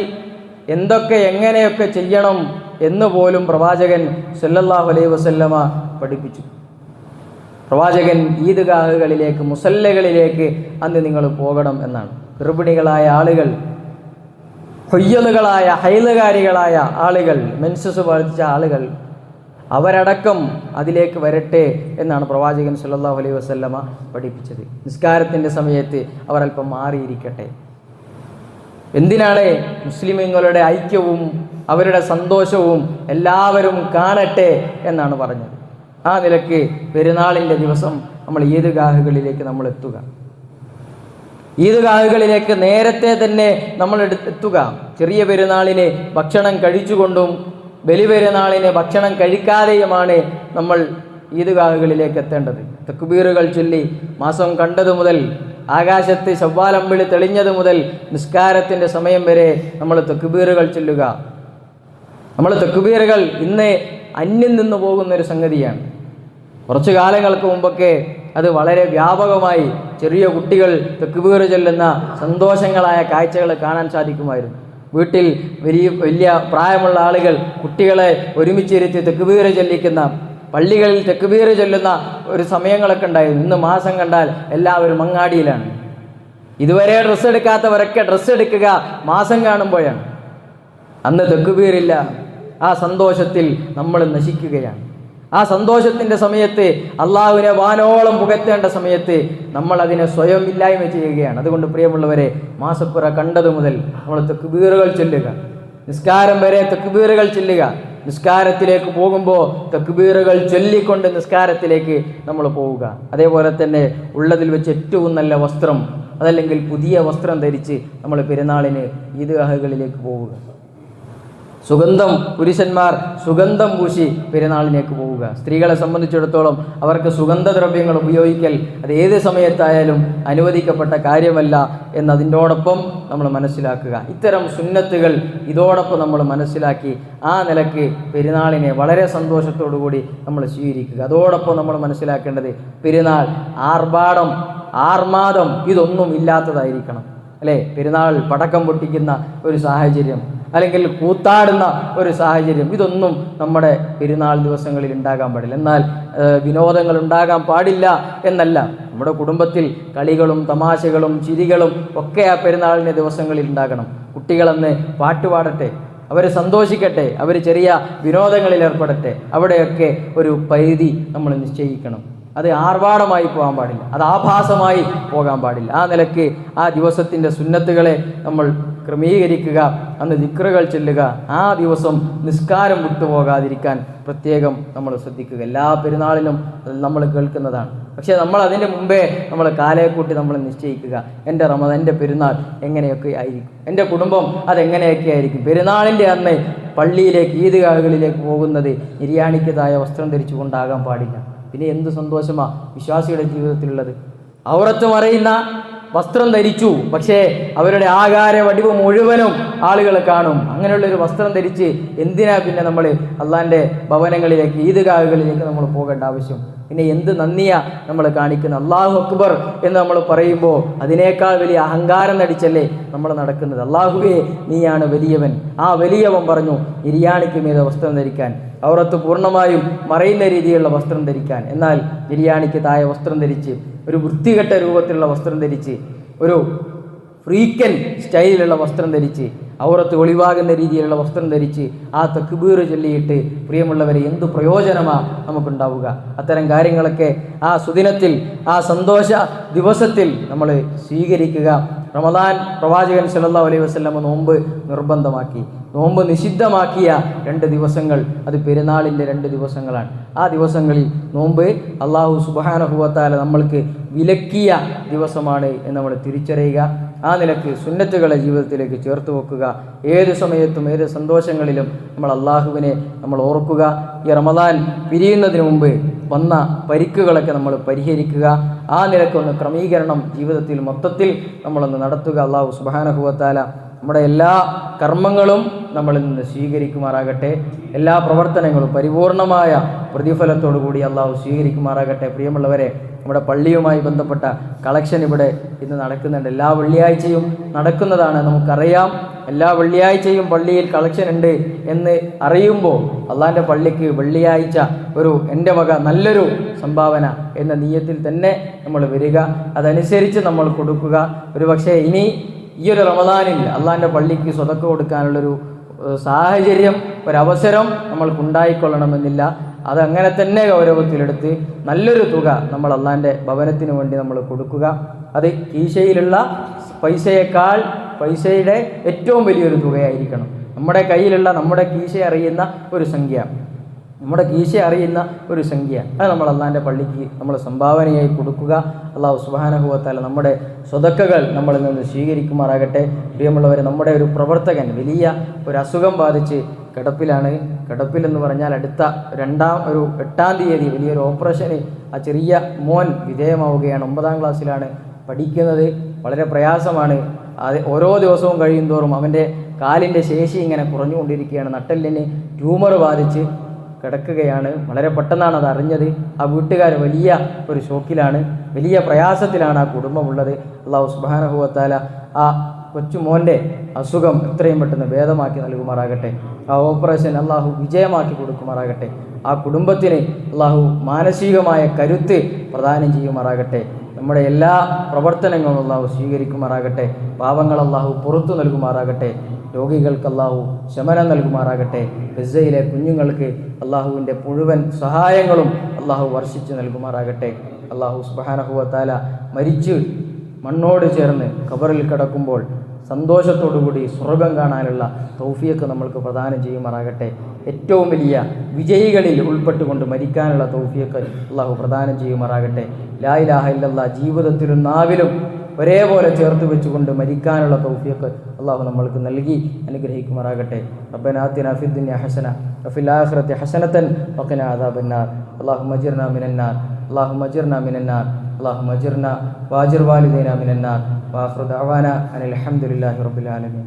എന്തൊക്കെ എങ്ങനെയൊക്കെ ചെയ്യണം എന്ന് പോലും പ്രവാചകൻ സല്ലല്ലാഹു അലൈഹി വസല്ലമ പഠിപ്പിച്ചു. പ്രവാചകൻ ഈദ്ഗാഹുകളിലേക്ക്, മുസല്ലകളിലേക്ക് അന്ന് നിങ്ങൾ പോകണം എന്നാണ്. ഗർഭിണികളായ ആളുകൾ, ഹൊയ്യലുകളായ ഹൈലുകാരികളായ ആളുകൾ, മെൻസസ് ബാധിച്ച ആളുകൾ, അവരടക്കം അതിലേക്ക് വരട്ടെ എന്നാണ് പ്രവാചകൻ സല്ലല്ലാഹു അലൈഹി വസല്ലമ പഠിപ്പിച്ചത്. നിസ്കാരത്തിൻ്റെ സമയത്ത് അവർ അല്പം മാറിയിരിക്കട്ടെ. എന്തിനാണ്? മുസ്ലിമീങ്ങളുടെ ഐക്യവും അവരുടെ സന്തോഷവും എല്ലാവരും കാണട്ടെ എന്നാണ് പറഞ്ഞത്. ആ നിലയ്ക്ക് പെരുന്നാളിൻ്റെ ദിവസം നമ്മൾ ഈദ്ഗാഹുകളിലേക്ക് നമ്മൾ എത്തുക. ഈദ്ഗാഹുകളിലേക്ക് നേരത്തെ തന്നെ നമ്മൾ എത്തുക. ചെറിയ പെരുന്നാളിന് ഭക്ഷണം കഴിച്ചുകൊണ്ടും ബലിപെരുന്നാളിന് ഭക്ഷണം കഴിക്കാതെയുമാണ് നമ്മൾ ഈദ്ഗാഹുകളിലേക്ക് എത്തേണ്ടത്. തക്ബീറുകൾ ചൊല്ലി മാസം കണ്ടതു മുതൽ, ആകാശത്ത് ശവ്വാലമ്പിളി തെളിഞ്ഞത് മുതൽ നിസ്കാരത്തിൻ്റെ സമയം വരെ നമ്മൾ തക്ബീറുകൾ ചൊല്ലുക. നമ്മൾ തക്ബീറുകൾ ഇന്ന് അന്യം നിന്ന് പോകുന്നൊരു സംഗതിയാണ്. കുറച്ചു കാലങ്ങൾക്ക് മുമ്പൊക്കെ അത് വളരെ വ്യാപകമായി ചെറിയ കുട്ടികൾ തക്ബീർ ചൊല്ലുന്ന സന്തോഷങ്ങളായ കാഴ്ചകൾ കാണാൻ സാധിക്കുമായിരുന്നു. വീട്ടിൽ വലിയ പ്രായമുള്ള ആളുകൾ കുട്ടികളെ ഒരുമിച്ചിരുത്തി തക്ബീർ ചൊല്ലിക്കുന്ന, പള്ളികളിൽ തക്ബീർ ചൊല്ലുന്ന ഒരു സമയങ്ങളൊക്കെ ഉണ്ടായിരുന്നു. ഇന്ന് മാസം കണ്ടാൽ എല്ലാവരും അങ്ങാടിയിലാണ്. ഇതുവരെ ഡ്രസ്സ് എടുക്കാത്തവരൊക്കെ ഡ്രസ്സ് എടുക്കുക മാസം കാണുമ്പോഴാണ്. അന്ന് തക്ബീറില്ല. ആ സന്തോഷത്തിൽ നമ്മൾ നശിക്കുകയാണ്. ആ സന്തോഷത്തിൻ്റെ സമയത്ത്, അള്ളാഹുവിനെ വാനോളം പുകഴ്ത്തേണ്ട സമയത്ത് നമ്മൾ അതിനെ സ്വയം ഇല്ലായ്മ ചെയ്യുകയാണ്. അതുകൊണ്ട് പ്രിയമുള്ളവരെ, മാസപ്പുറ കണ്ടതു മുതൽ നമ്മൾ തക്ബീറുകൾ ചൊല്ലുക. നിസ്കാരം വരെ തക്ബീറുകൾ ചൊല്ലുക. നിസ്കാരത്തിലേക്ക് പോകുമ്പോൾ തക്ബീറുകൾ ചൊല്ലിക്കൊണ്ട് നിസ്കാരത്തിലേക്ക് നമ്മൾ പോവുക. അതേപോലെ തന്നെ ഉള്ളതിൽ വെച്ച് ഏറ്റവും നല്ല വസ്ത്രം, അതല്ലെങ്കിൽ പുതിയ വസ്ത്രം ധരിച്ച് നമ്മൾ പെരുന്നാളിന് ഈദ്ഗാഹുകളിലേക്ക് പോവുക. സുഗന്ധം, പുരുഷന്മാർ സുഗന്ധം പൂശി പെരുന്നാളിലേക്ക് പോവുക. സ്ത്രീകളെ സംബന്ധിച്ചിടത്തോളം അവർക്ക് സുഗന്ധദ്രവ്യങ്ങൾ ഉപയോഗിക്കൽ അത് ഏത് സമയത്തായാലും അനുവദിക്കപ്പെട്ട കാര്യമല്ല എന്നതിനോടൊപ്പം നമ്മൾ മനസ്സിലാക്കുക. ഇത്തരം സുന്നത്തുകൾ ഇതോടൊപ്പം നമ്മൾ മനസ്സിലാക്കി ആ നിലയ്ക്ക് പെരുന്നാളിനെ വളരെ സന്തോഷത്തോടു കൂടി നമ്മൾ സ്വീകരിക്കുക. അതോടൊപ്പം നമ്മൾ മനസ്സിലാക്കേണ്ടത്, പെരുന്നാൾ ആർഭാടം, ആർമാദം ഇതൊന്നും ഇല്ലാത്തതായിരിക്കണം. അല്ലേ? പെരുന്നാൾ പടക്കം പൊട്ടിക്കുന്ന ഒരു സാഹചര്യം, അല്ലെങ്കിൽ കൂത്താടുന്ന ഒരു സാഹചര്യം, ഇതൊന്നും നമ്മുടെ പെരുന്നാൾ ദിവസങ്ങളിൽ ഉണ്ടാകാൻ പാടില്ല. എന്നാൽ വിനോദങ്ങൾ ഉണ്ടാകാൻ പാടില്ല എന്നല്ല. നമ്മുടെ കുടുംബത്തിൽ കളികളും തമാശകളും ചിരികളും ഒക്കെ ആ പെരുന്നാളിൻ്റെ ദിവസങ്ങളിൽ ഉണ്ടാകണം. കുട്ടികളെന്ന് പാട്ടുപാടട്ടെ, അവർ സന്തോഷിക്കട്ടെ, അവർ ചെറിയ വിനോദങ്ങളിൽ ഏർപ്പെടട്ടെ. അവിടെയൊക്കെ ഒരു പരിധി നമ്മൾ നിശ്ചയിക്കണം. അത് ആർഭാടമായി പോകാൻ പാടില്ല, അത് ആഭാസമായി പോകാൻ പാടില്ല. ആ നിലയ്ക്ക് ആ ദിവസത്തിൻ്റെ സുന്നത്തുകളെ നമ്മൾ ക്രമീകരിക്കുക. അന്ന് ദിക്റുകൾ ചൊല്ലുക. ആ ദിവസം നിസ്കാരം വിട്ടുപോകാതിരിക്കാൻ പ്രത്യേകം നമ്മൾ ശ്രദ്ധിക്കുക. എല്ലാ പെരുന്നാളിലും നമ്മൾ കേൾക്കുന്നതാണ്. പക്ഷേ നമ്മൾ അതിൻ്റെ മുമ്പേ നമ്മൾ കാലയെക്കൂട്ടി നമ്മൾ നിശ്ചയിക്കുക. എൻ്റെ പെരുന്നാൾ എങ്ങനെയൊക്കെ ആയിരിക്കും, എൻ്റെ കുടുംബം അതെങ്ങനെയൊക്കെ ആയിരിക്കും. പെരുന്നാളിൻ്റെ അന്ന് പള്ളിയിലേക്ക് ഈദ്ഗാഹുകളിലേക്ക് പോകുന്നത് നിര്യാണിക്കതായ വസ്ത്രം ധരിച്ചു കൊണ്ടാകാൻ പാടില്ല. പിന്നെ എന്ത് സന്തോഷമാണ് വിശ്വാസിയുടെ ജീവിതത്തിലുള്ളത്? ഔറത്ത് മറയുന്ന വസ്ത്രം ധരിച്ചു, പക്ഷേ അവരുടെ ആകാര വടിവ് മുഴുവനും ആളുകൾ കാണും. അങ്ങനെയുള്ളൊരു വസ്ത്രം ധരിച്ച് എന്തിനാ പിന്നെ നമ്മൾ അള്ളാൻ്റെ ഭവനങ്ങളിലേക്ക് ഈദ്ഗാഹുകളിലേക്ക് നമ്മൾ പോകേണ്ട ആവശ്യം? പിന്നെ എന്ത് നന്ദിയാ നമ്മൾ കാണിക്കുന്നത്? അല്ലാഹു അക്ബർ എന്ന് നമ്മൾ പറയുമ്പോൾ അതിനേക്കാൾ വലിയ അഹങ്കാരം നടിച്ചല്ലേ നമ്മൾ നടക്കുന്നത്. അല്ലാഹുവേ നീയാണ് വലിയവൻ. ആ വലിയവൻ പറഞ്ഞു നിര്യാണിക്ക് മീതെ വസ്ത്രം ധരിക്കാൻ, ഔറത്ത് പൂർണ്ണമായും മറയുന്ന രീതിയിലുള്ള വസ്ത്രം ധരിക്കാൻ. എന്നാൽ നിര്യാണിക്ക് താഴെ വസ്ത്രം ധരിച്ച്, ഒരു വൃത്തികെട്ട രൂപത്തിലുള്ള വസ്ത്രം ധരിച്ച്, ഒരു ഫ്രീക്കൻ സ്റ്റൈലിലുള്ള വസ്ത്രം ധരിച്ച്, ഔറത്ത് ഒളിവാകുന്ന രീതിയിലുള്ള വസ്ത്രം ധരിച്ച് ആ തക്ബീർ ചൊല്ലിയിട്ട് പ്രിയമുള്ളവരെ എന്തു പ്രയോജനമാണ് നമുക്കുണ്ടാവുക? അത്തരം കാര്യങ്ങളൊക്കെ ആ സുദിനത്തിൽ, ആ സന്തോഷ ദിവസത്തിൽ നമ്മൾ സ്വീകരിക്കുക. റമദാൻ പ്രവാചകൻ സല്ലല്ലാഹു അലൈഹി വസല്ലം നോമ്പ് നിർബന്ധമാക്കി, നോമ്പ് നിഷിദ്ധമാക്കിയ 2 ദിവസങ്ങൾ അത് പെരുന്നാളിൻ്റെ 2 ദിവസങ്ങളാണ്. ആ ദിവസങ്ങളിൽ നോമ്പ് അല്ലാഹു സുബ്ഹാനഹു വ തആല നമ്മൾക്ക് വിലക്കിയ ദിവസമാണ് എന്ന് നമ്മൾ തിരിച്ചറിയുക. ആ നിലക്ക് സുന്നത്തുകളെ ജീവിതത്തിലേക്ക് ചേർത്ത് വെക്കുക. ഏത് സമയത്തും ഏത് സന്തോഷങ്ങളിലും നമ്മൾ അള്ളാഹുവിനെ നമ്മൾ ഓർക്കുക. ഈ റമദാൻ പിരിയുന്നതിന് മുമ്പ് വന്ന പരിക്കുകളൊക്കെ നമ്മൾ പരിഹരിക്കുക. ആ നിലക്കൊന്ന് ക്രമീകരണം ജീവിതത്തിൽ മൊത്തത്തിൽ നമ്മളൊന്ന് നടത്തുക. അല്ലാഹു സുബ്ഹാനഹു വ തആല നമ്മുടെ എല്ലാ കർമ്മങ്ങളും നമ്മളിൽ നിന്ന് സ്വീകരിക്കുമാറാകട്ടെ. എല്ലാ പ്രവർത്തനങ്ങളും പരിപൂർണമായ പ്രതിഫലത്തോടു കൂടി അള്ളാഹു സ്വീകരിക്കുമാറാകട്ടെ. പ്രിയമുള്ളവരെ, നമ്മുടെ പള്ളിയുമായി ബന്ധപ്പെട്ട കളക്ഷൻ ഇവിടെ ഇന്ന് നടക്കുന്നുണ്ട്. എല്ലാ വെള്ളിയാഴ്ചയും നടക്കുന്നതാണ്, നമുക്കറിയാം. എല്ലാ വെള്ളിയാഴ്ചയും പള്ളിയിൽ കളക്ഷൻ ഉണ്ട് എന്ന് അറിയുമ്പോൾ അള്ളാഹിൻ്റെ പള്ളിക്ക് വെള്ളിയാഴ്ച ഒരു എൻ്റെ വക നല്ലൊരു സംഭാവന എന്ന നിയ്യത്തിൽ തന്നെ നമ്മൾ വരിക. അതനുസരിച്ച് നമ്മൾ കൊടുക്കുക. ഒരു പക്ഷേ ഇനി ഈ ഒരു റമദാനിൽ അള്ളാഹിൻ്റെ പള്ളിക്ക് സ്വതക്ക കൊടുക്കാനുള്ളൊരു സാഹചര്യം, ഒരവസരം നമ്മൾക്കുണ്ടായിക്കൊള്ളണമെന്നില്ല. അതങ്ങനെ തന്നെ ഗൗരവത്തിലെടുത്ത് നല്ലൊരു തുക നമ്മൾ അള്ളാഹിൻ്റെ ഭവനത്തിന് വേണ്ടി നമ്മൾ കൊടുക്കുക. അത് കീശയിലുള്ള പൈസയേക്കാൾ പൈസയുടെ ഏറ്റവും വലിയൊരു തുകയായിരിക്കണം. നമ്മുടെ കയ്യിലുള്ള, നമ്മുടെ കീശ അറിയുന്ന ഒരു സംഖ്യ, അത് നമ്മൾ അള്ളാഹിൻ്റെ പള്ളിക്ക് നമ്മൾ സംഭാവനയായി കൊടുക്കുക. അള്ളാഹു സുബ്ഹാനഹു വ തആല നമ്മുടെ സ്വതക്കകൾ നമ്മളിൽ നിന്ന് സ്വീകരിക്കുമാറാകട്ടെ. പ്രിയമുള്ളവരെ, നമ്മുടെ ഒരു പ്രവർത്തകൻ വലിയ ഒരു അസുഖം ബാധിച്ച് കിടപ്പിലെന്ന് പറഞ്ഞാൽ അടുത്ത 8-ാം തീയതി വലിയൊരു ഓപ്പറേഷന് ആ ചെറിയ മോൻ വിധേയമാവുകയാണ്. 9ാം ക്ലാസ്സിലാണ് പഠിക്കുന്നത്. വളരെ പ്രയാസമാണ്. ഓരോ ദിവസവും കഴിയുന്തോറും അവൻ്റെ കാലിൻ്റെ ശേഷി ഇങ്ങനെ കുറഞ്ഞുകൊണ്ടിരിക്കുകയാണ്. നട്ടെല്ലിന് ട്യൂമർ ബാധിച്ച് കിടക്കുകയാണ്. വളരെ പെട്ടെന്നാണ് അത് അറിഞ്ഞത്. ആ വീട്ടുകാർ വലിയ ഒരു ഷോക്കിലാണ്, വലിയ പ്രയാസത്തിലാണ് ആ കുടുംബമുള്ളത്. അള്ളാഹു സുബ്ഹാനഹു വ തആല ആ കൊച്ചുമോൻ്റെ അസുഖം എത്രയും പെട്ടെന്ന് ഭേദമാക്കി നൽകുമാറാകട്ടെ. ആ ഓപ്പറേഷൻ അള്ളാഹു വിജയമാക്കി കൊടുക്കുമാറാകട്ടെ. ആ കുടുംബത്തിന് അള്ളാഹു മാനസികമായ കരുത്ത് പ്രദാനം ചെയ്യുമാറാകട്ടെ. നമ്മുടെ എല്ലാ പ്രവർത്തനങ്ങളും അള്ളാഹു സ്വീകരിക്കുമാറാകട്ടെ. പാവങ്ങൾ അള്ളാഹു പുറത്തു നൽകുമാറാകട്ടെ. രോഗികൾക്ക് അള്ളാഹു ശമനം നൽകുമാറാകട്ടെ. ഗസയിലെ കുഞ്ഞുങ്ങൾക്ക് അള്ളാഹുവിൻ്റെ മുഴുവൻ സഹായങ്ങളും അള്ളാഹു വർഷിച്ച് നൽകുമാറാകട്ടെ. അള്ളാഹു സുബ്ഹാനഹു വ തആല മരിച്ച് മണ്ണോട് ചേർന്ന് ഖബറിൽ കിടക്കുമ്പോൾ സന്തോഷത്തോടുകൂടി സ്വർഗം കാണാനുള്ള തൗഫീഖ് നമ്മൾക്ക് പ്രദാനം ചെയ്യുമാറാകട്ടെ. ഏറ്റവും വലിയ വിജയികളിൽ ഉൾപ്പെട്ടുകൊണ്ട് മരിക്കാനുള്ള തൗഫീഖ് അള്ളാഹു പ്രദാനം ചെയ്യുമാറാകട്ടെ. ലാ ഇലാഹ ഇല്ലല്ലാഹ് ജീവിതത്തിലും നാവിലും ഒരേപോലെ ചേർത്ത് വെച്ചുകൊണ്ട് മരിക്കാനുള്ള തൗഫീഖ് അള്ളാഹു നമ്മൾക്ക് നൽകി അനുഗ്രഹിക്കുമാറാകട്ടെ. റബ്ബനാ ആതിനാ ഫിദ്ദുനിയ ഹസന വഫിൽ ആഖിറതി ഹസനതൻ വഖിനാ അദാബന്നാർ. അല്ലാഹുമ്മ അജിർനാ മിനന്നാർ, അല്ലാഹുമ്മ അജിർനാ മിനന്നാർ, അല്ലാഹുമ്മ അജിർനാ വാജിർ വാലിദൈനാ മിനന്നാർ. വആഖിറു ദഅവാനാ അനിൽ ഹംദുലില്ലാഹി റബ്ബിൽ ആലമീൻ.